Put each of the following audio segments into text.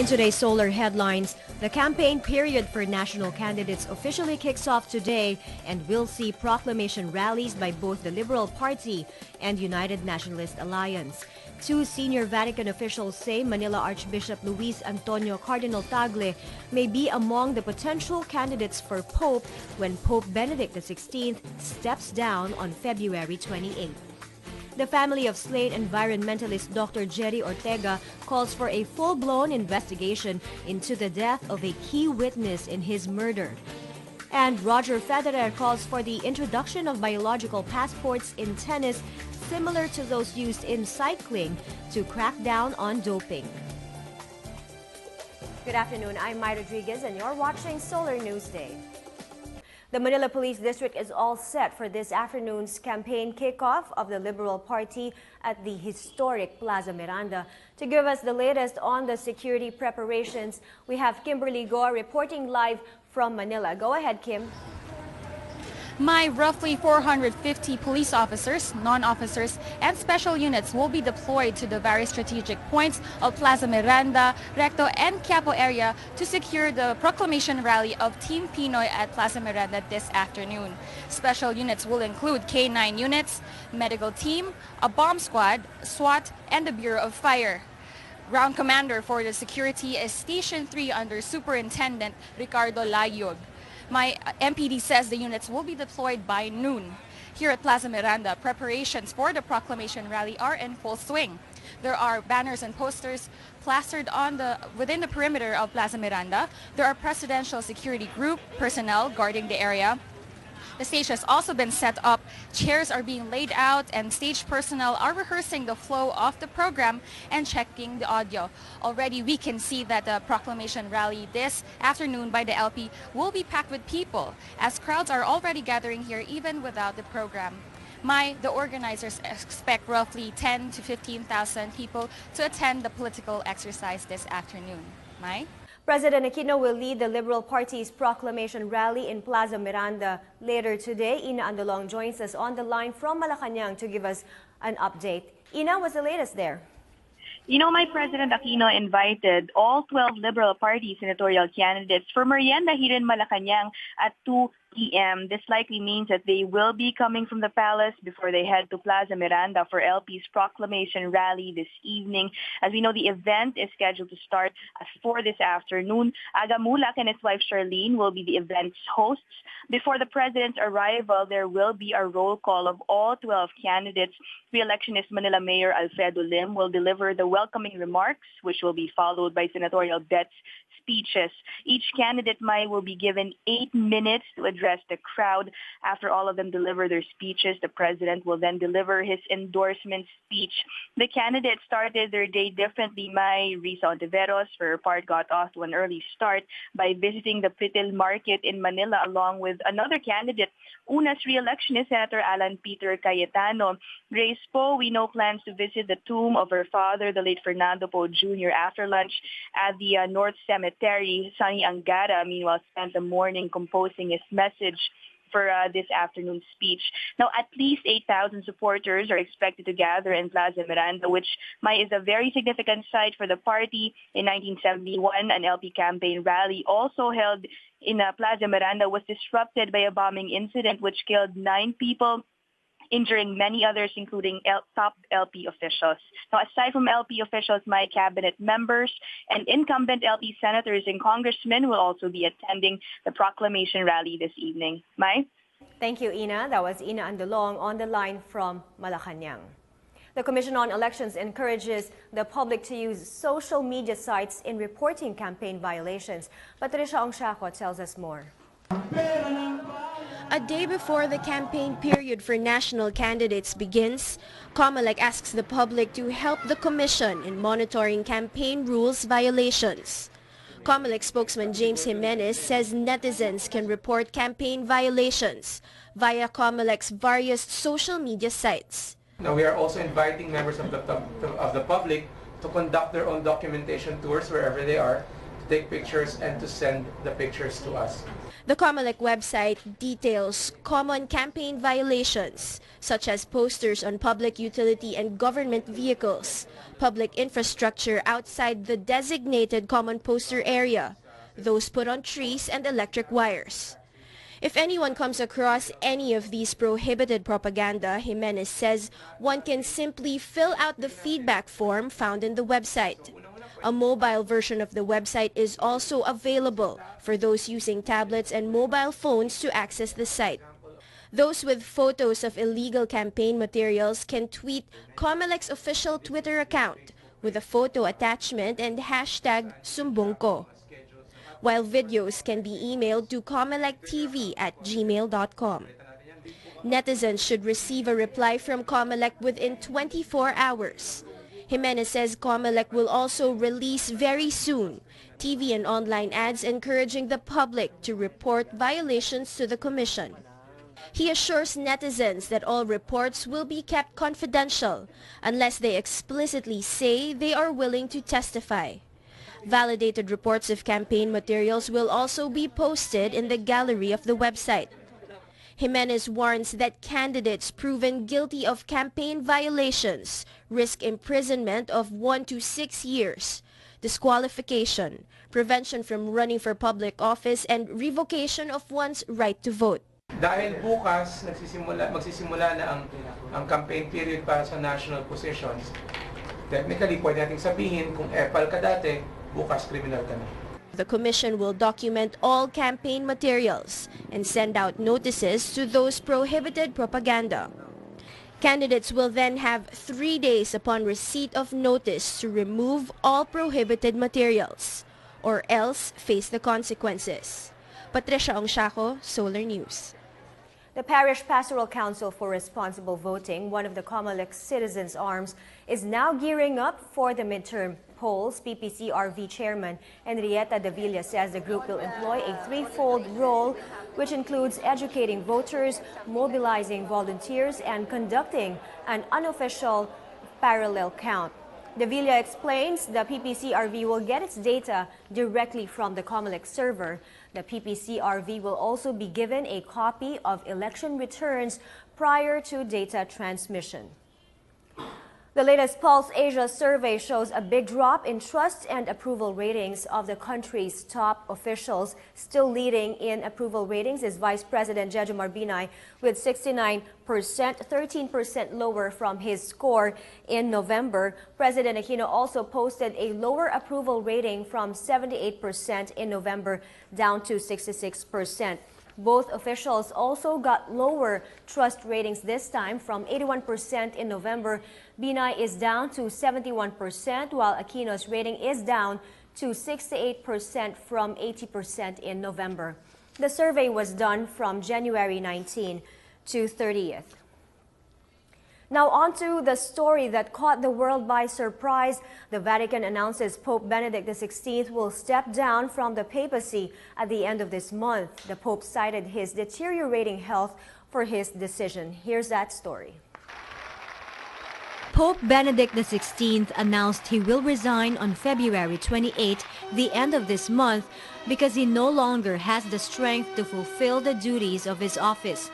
In today's Solar headlines, the campaign period for national candidates officially kicks off today, and we'll see proclamation rallies by both the Liberal Party and United Nationalist Alliance. Two senior Vatican officials say Manila Archbishop Luis Antonio Cardinal Tagle may be among the potential candidates for Pope when Pope Benedict XVI steps down on February 28. The family of slain environmentalist Dr. Jerry Ortega calls for a full-blown investigation into the death of a key witness in his murder. And Roger Federer calls for the introduction of biological passports in tennis similar to those used in cycling to crack down on doping. Good afternoon, I'm Mai Rodriguez and you're watching Solar Newsday. The Manila Police District is all set for this afternoon's campaign kickoff of the Liberal Party at the historic Plaza Miranda. To give us the latest on the security preparations, we have Kimberly Goa reporting live from Manila. Go ahead, Kim. My roughly 450 police officers, non-officers, and special units will be deployed to the various strategic points of Plaza Miranda, Recto, and Quiapo area to secure the proclamation rally of Team Pinoy at Plaza Miranda this afternoon. Special units will include K9 units, medical team, a bomb squad, SWAT, and the Bureau of Fire. Ground commander for the security is Station 3 under Superintendent Ricardo Layog. My MPD says the units will be deployed by noon. Here at Plaza Miranda, preparations for the proclamation rally are in full swing. There are banners and posters plastered within the perimeter of Plaza Miranda. There are presidential security group personnel guarding the area. The stage has also been set up. Chairs are being laid out and stage personnel are rehearsing the flow of the program and checking the audio. Already we can see that the proclamation rally this afternoon by the LP will be packed with people, as crowds are already gathering here even without the program. The organizers expect roughly 10 to 15,000 people to attend the political exercise this afternoon. Mai? President Aquino will lead the Liberal Party's proclamation rally in Plaza Miranda later today. Ina Andalong joins us on the line from Malacanang to give us an update. Ina, what's the latest there? You know, my President Aquino invited all 12 Liberal Party senatorial candidates for merienda here in Malacanang at 2 p.m. This likely means that they will be coming from the palace before they head to Plaza Miranda for LP's proclamation rally this evening. As we know, the event is scheduled to start at 4 this afternoon. Aga Mulak and his wife Charlene will be the event's hosts. Before the president's arrival, there will be a roll call of all 12 candidates. Re-electionist Manila Mayor Alfredo Lim will deliver the welcoming remarks, which will be followed by senatorial bets speeches. Each candidate, will be given 8 minutes to address the crowd. After all of them deliver their speeches, the president will then deliver his endorsement speech. The candidates started their day differently. Risa Ontiveros, for her part, got off to an early start by visiting the Pitil Market in Manila along with another candidate, Una's re-electionist Senator Alan Peter Cayetano. Grace Poe, we know, plans to visit the tomb of her father, the late Fernando Poe Jr., after lunch at the North Cemetery. Sonny Angara, meanwhile, spent the morning composing his message for this afternoon's speech. Now, at least 8,000 supporters are expected to gather in Plaza Miranda, which is a very significant site for the party. In 1971, an LP campaign rally also held in Plaza Miranda was disrupted by a bombing incident which killed 9 people, injuring many others, including top LP officials. Now, aside from LP officials, my cabinet members and incumbent LP senators and congressmen will also be attending the proclamation rally this evening. Mai? Thank you, Ina. That was Ina Andalong on the line from Malacanang. The Commission on Elections encourages the public to use social media sites in reporting campaign violations. Patricia Ongsiaco tells us more. A day before the campaign period for national candidates begins, COMELEC asks the public to help the Commission in monitoring campaign rules violations. COMELEC spokesman James Jimenez says netizens can report campaign violations via COMELEC's various social media sites. Now, we are also inviting members of the public to conduct their own documentation tours wherever they are, take pictures and to send the pictures to us. The COMELEC website details common campaign violations, such as posters on public utility and government vehicles, public infrastructure outside the designated common poster area, those put on trees and electric wires. If anyone comes across any of these prohibited propaganda, Jimenez says one can simply fill out the feedback form found in the website. A mobile version of the website is also available for those using tablets and mobile phones to access the site. Those with photos of illegal campaign materials can tweet COMELEC's official Twitter account with a photo attachment and hashtag #Sumbongko, while videos can be emailed to comelectv@gmail.com. Netizens should receive a reply from COMELEC within 24 hours. Jimenez says COMELEC will also release very soon TV and online ads encouraging the public to report violations to the Commission. He assures netizens that all reports will be kept confidential unless they explicitly say they are willing to testify. Validated reports of campaign materials will also be posted in the gallery of the website. Jimenez warns that candidates proven guilty of campaign violations risk imprisonment of 1 to 6 years, disqualification, prevention from running for public office, and revocation of one's right to vote. Dahil bukas magsisimula na ang campaign period para sa national positions, technically pwede nating sabihin kung epal ka dati, bukas criminal ka na. The Commission will document all campaign materials and send out notices to those prohibited propaganda. Candidates will then have 3 days upon receipt of notice to remove all prohibited materials, or else face the consequences. Patricia Ongsiaco, Solar News. The Parish Pastoral Council for Responsible Voting, one of the COMELEC citizens' arms, is now gearing up for the midterm polls. PPCRV Chairman Henrietta De Villa says the group will employ a threefold role, which includes educating voters, mobilizing volunteers, and conducting an unofficial parallel count. De Villa explains the PPCRV will get its data directly from the COMELEC server. The PPCRV will also be given a copy of election returns prior to data transmission. The latest Pulse Asia survey shows a big drop in trust and approval ratings of the country's top officials. Still leading in approval ratings is Vice President Jejomar Binay with 69%, 13% lower from his score in November. President Aquino also posted a lower approval rating from 78% in November down to 66%. Both officials also got lower trust ratings this time from 81% in November. Binay is down to 71%, while Aquino's rating is down to 68% from 80% in November. The survey was done from January 19 to 30th. Now on to the story that caught the world by surprise. The Vatican announces Pope Benedict XVI will step down from the papacy at the end of this month. The Pope cited his deteriorating health for his decision. Here's that story. Pope Benedict XVI announced he will resign on February 28, the end of this month, because he no longer has the strength to fulfill the duties of his office.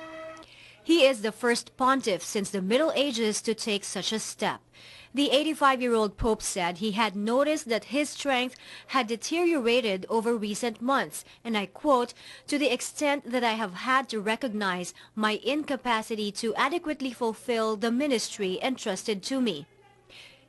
He is the first pontiff since the Middle Ages to take such a step. The 85-year-old Pope said he had noticed that his strength had deteriorated over recent months, and I quote, "to the extent that I have had to recognize my incapacity to adequately fulfill the ministry entrusted to me."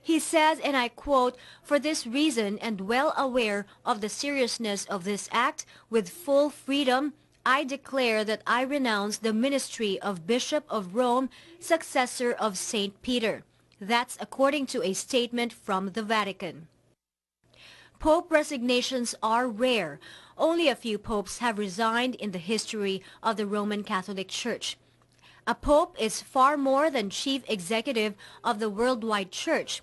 He says, and I quote, "For this reason, and well aware of the seriousness of this act, with full freedom, I declare that I renounce the ministry of Bishop of Rome, successor of St. Peter." That's according to a statement from the Vatican. Pope resignations are rare. Only a few popes have resigned in the history of the Roman Catholic Church. A pope is far more than chief executive of the worldwide church.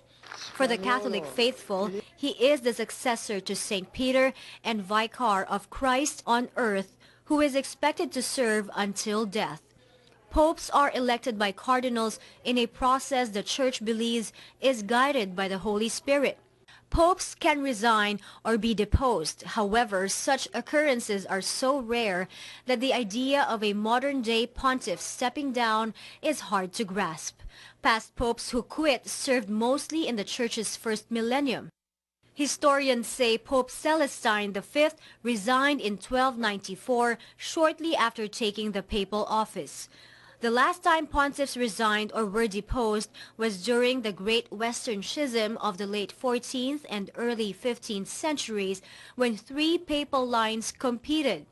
For the Catholic faithful, he is the successor to St. Peter and vicar of Christ on earth, who is expected to serve until death. Popes are elected by cardinals in a process the Church believes is guided by the Holy Spirit. Popes can resign or be deposed. However, such occurrences are so rare that the idea of a modern-day pontiff stepping down is hard to grasp. Past popes who quit served mostly in the Church's first millennium. Historians say Pope Celestine V resigned in 1294, shortly after taking the papal office. The last time pontiffs resigned or were deposed was during the Great Western Schism of the late 14th and early 15th centuries, when three papal lines competed.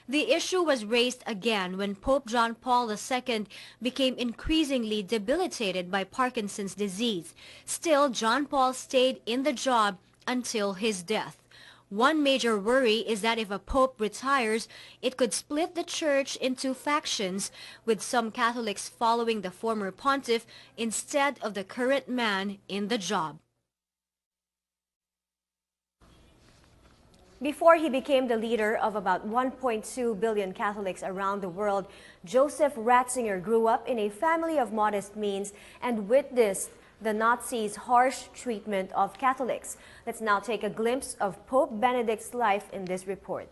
The issue was raised again when Pope John Paul II became increasingly debilitated by Parkinson's disease. Still, John Paul stayed in the job until his death. One major worry is that if a pope retires, it could split the church into factions, with some Catholics following the former pontiff instead of the current man in the job. Before he became the leader of about 1.2 billion Catholics around the world, Joseph Ratzinger grew up in a family of modest means and witnessed the Nazis' harsh treatment of Catholics. Let's now take a glimpse of Pope Benedict's life in this report.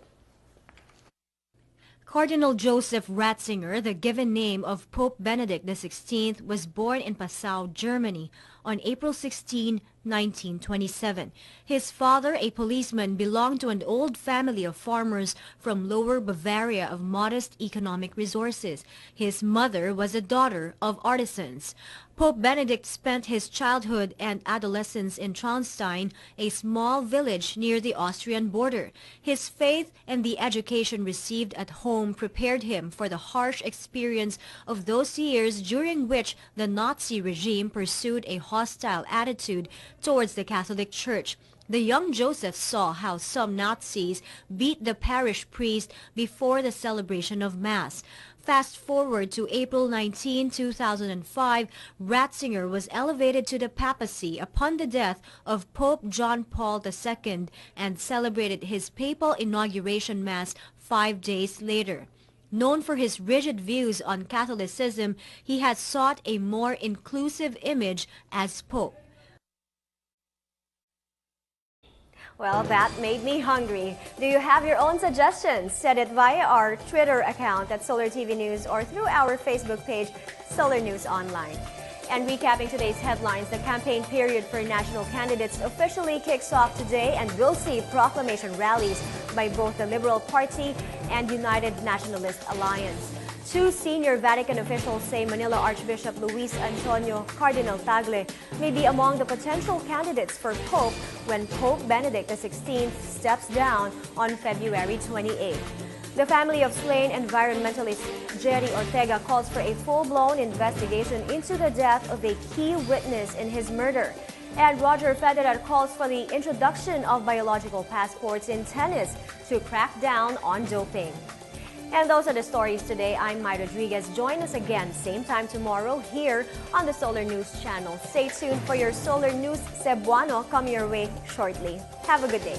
Cardinal Joseph Ratzinger, the given name of Pope Benedict XVI, was born in Passau, Germany on April 16, 1927. His father, a policeman, belonged to an old family of farmers from Lower Bavaria of modest economic resources. His mother was a daughter of artisans. Pope Benedict spent his childhood and adolescence in Traunstein, a small village near the Austrian border. His faith and the education received at home prepared him for the harsh experience of those years during which the Nazi regime pursued a hostile attitude towards the Catholic Church. The young Joseph saw how some Nazis beat the parish priest before the celebration of Mass. Fast forward to April 19, 2005, Ratzinger was elevated to the papacy upon the death of Pope John Paul II and celebrated his papal inauguration Mass 5 days later. Known for his rigid views on Catholicism, he has sought a more inclusive image as Pope. Well, that made me hungry. Do you have your own suggestions? Send it via our Twitter account at Solar TV News or through our Facebook page, Solar News Online. And recapping today's headlines, the campaign period for national candidates officially kicks off today, and we'll see proclamation rallies by both the Liberal Party and United Nationalist Alliance. Two senior Vatican officials say Manila Archbishop Luis Antonio Cardinal Tagle may be among the potential candidates for Pope when Pope Benedict XVI steps down on February 28. The family of slain environmentalist Jerry Ortega calls for a full-blown investigation into the death of a key witness in his murder. And Roger Federer calls for the introduction of biological passports in tennis to crack down on doping. And those are the stories today. I'm Mai Rodriguez. Join us again same time tomorrow here on the Solar News channel. Stay tuned for your Solar News Cebuano coming your way shortly. Have a good day.